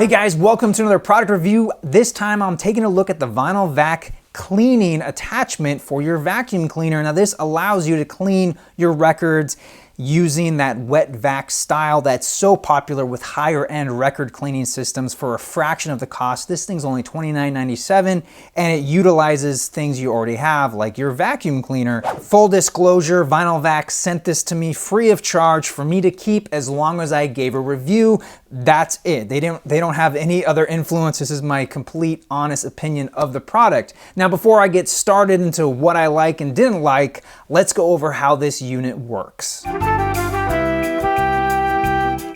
Hey guys, welcome to another product review. This time I'm taking a look at the Vinyl Vac cleaning attachment for your vacuum cleaner. Now this allows you to clean your records using that wet vac style that's so popular with higher end record cleaning systems for a fraction of the cost. This thing's only $29.97 and it utilizes things you already have like your vacuum cleaner. Full disclosure, Vinyl Vac sent this to me free of charge for me to keep as long as I gave a review. That's it. They don't have any other influence. This is my complete honest opinion of the product. Now before I get started into what I like and didn't like, let's go over how this unit works.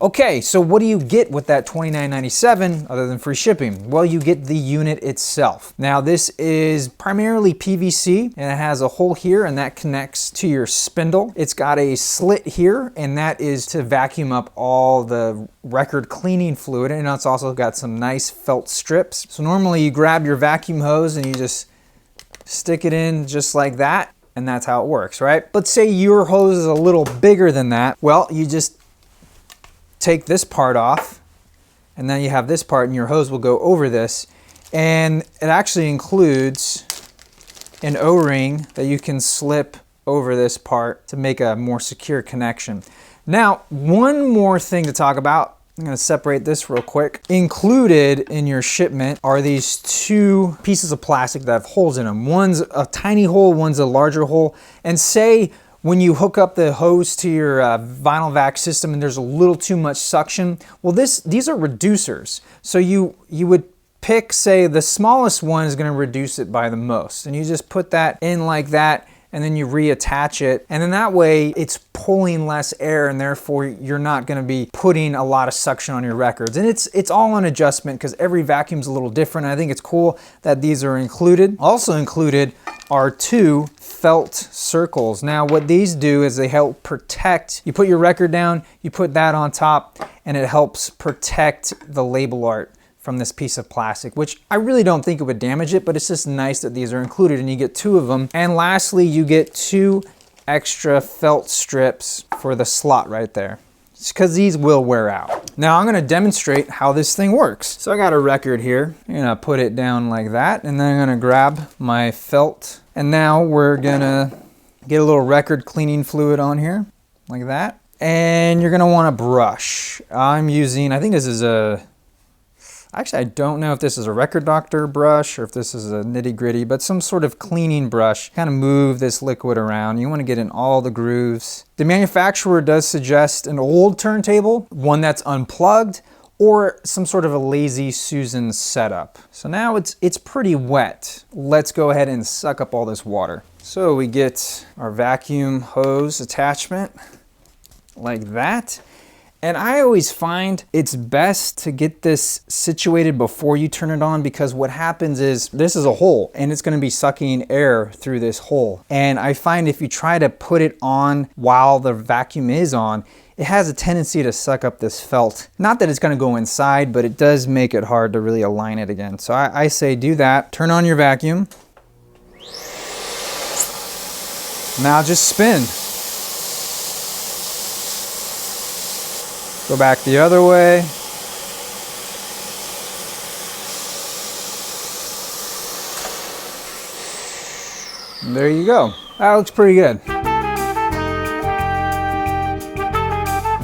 Okay, so what do you get with that $29.97 other than free shipping? Well, you get the unit itself. Now this is primarily PVC and it has a hole here and that connects to your spindle. It's got a slit here and that is to vacuum up all the record cleaning fluid, and it's also got some nice felt strips. So normally you grab your vacuum hose and you just stick it in just like that, and that's how it works, right? But say your hose is a little bigger than that. Well, you just take this part off and then you have this part and your hose will go over this, and it actually includes an O-ring that you can slip over this part to make a more secure connection. Now, one more thing to talk about. I'm gonna separate this real quick. Included in your shipment are these two pieces of plastic that have holes in them. One's a tiny hole, one's a larger hole. And say when you hook up the hose to your Vinyl Vac system and there's a little too much suction, well these are reducers. So you would pick, say the smallest one is gonna reduce it by the most. And you just put that in like that, and then you reattach it, and then that way it's pulling less air and therefore you're not gonna be putting a lot of suction on your records. And it's all an adjustment because every vacuum's a little different. I think it's cool that these are included. Also included are two felt circles. Now what these do is they help protect, you put your record down, you put that on top, and it helps protect the label art from this piece of plastic, which I really don't think it would damage it, but it's just nice that these are included and you get two of them. And lastly, you get two extra felt strips for the slot right there. It's because these will wear out. Now I'm gonna demonstrate how this thing works. So I got a record here. I'm gonna put it down like that, and then I'm gonna grab my felt. And now we're gonna get a little record cleaning fluid on here, like that. And you're gonna want a brush. I'm using, I think this is a, actually, I don't know if this is a Record Doctor brush or if this is a nitty gritty, but some sort of cleaning brush. Kind of move this liquid around. You want to get in all the grooves. The manufacturer does suggest an old turntable, one that's unplugged, or some sort of a Lazy Susan setup. So now it's pretty wet. Let's go ahead and suck up all this water. So we get our vacuum hose attachment like that. And I always find it's best to get this situated before you turn it on, because what happens is this is a hole and it's gonna be sucking air through this hole. And I find if you try to put it on while the vacuum is on, it has a tendency to suck up this felt. Not that it's gonna go inside, but it does make it hard to really align it again. So I say do that, turn on your vacuum. Now just spin. Go back the other way. And there you go. That looks pretty good.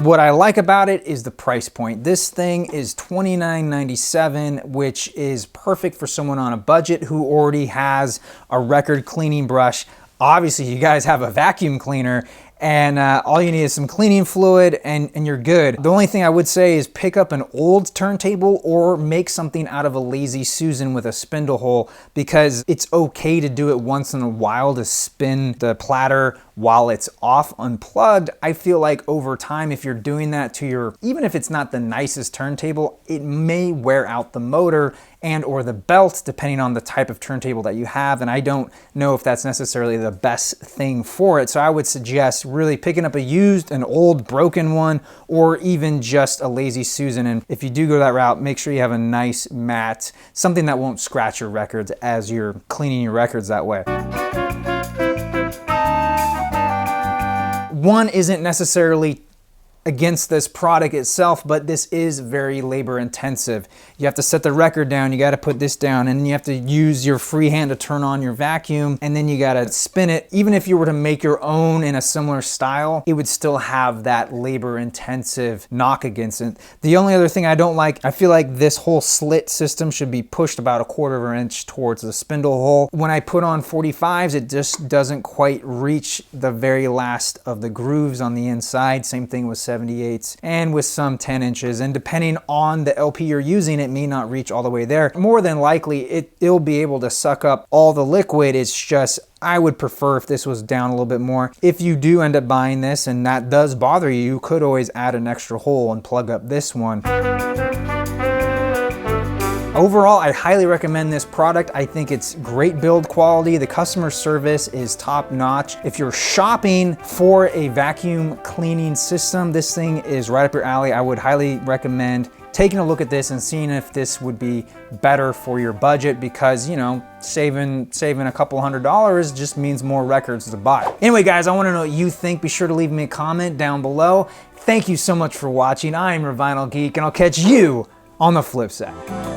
What I like about it is the price point. This thing is $29.97, which is perfect for someone on a budget who already has a record cleaning brush. Obviously, you guys have a vacuum cleaner, and all you need is some cleaning fluid and you're good. The only thing I would say is pick up an old turntable or make something out of a Lazy Susan with a spindle hole, because it's okay to do it once in a while to spin the platter while it's off unplugged. I feel like over time, if you're doing that to your, even if it's not the nicest turntable, it may wear out the motor and or the belt depending on the type of turntable that you have, and I don't know if that's necessarily the best thing for it. So I would suggest really picking up a used, an old broken one, or even just a Lazy Susan. And if you do go that route, make sure you have a nice mat, something that won't scratch your records as you're cleaning your records that way. One isn't necessarily against this product itself, but this is very labor intensive. You have to set the record down, you got to put this down, and you have to use your free hand to turn on your vacuum, and then you got to spin it. Even if you were to make your own in a similar style, it would still have that labor intensive knock against it. The only other thing I don't like, I feel like this whole slit system should be pushed about a 1/4 inch towards the spindle hole. When I put on 45s, it just doesn't quite reach the very last of the grooves on the inside. Same thing with 78s and with some 10 inches, and depending on the LP you're using, it may not reach all the way there. More than likely it'll be able to suck up all the liquid. It's just I would prefer if this was down a little bit more. If you do end up buying this and that does bother you, you could always add an extra hole and plug up this one. Overall, I highly recommend this product. I think it's great build quality. The customer service is top notch. If you're shopping for a vacuum cleaning system, this thing is right up your alley. I would highly recommend taking a look at this and seeing if this would be better for your budget, because, you know, saving a couple $100 just means more records to buy. Anyway, guys, I want to know what you think. Be sure to leave me a comment down below. Thank you so much for watching. I'm your Vinyl Geek, and I'll catch you on the flip side.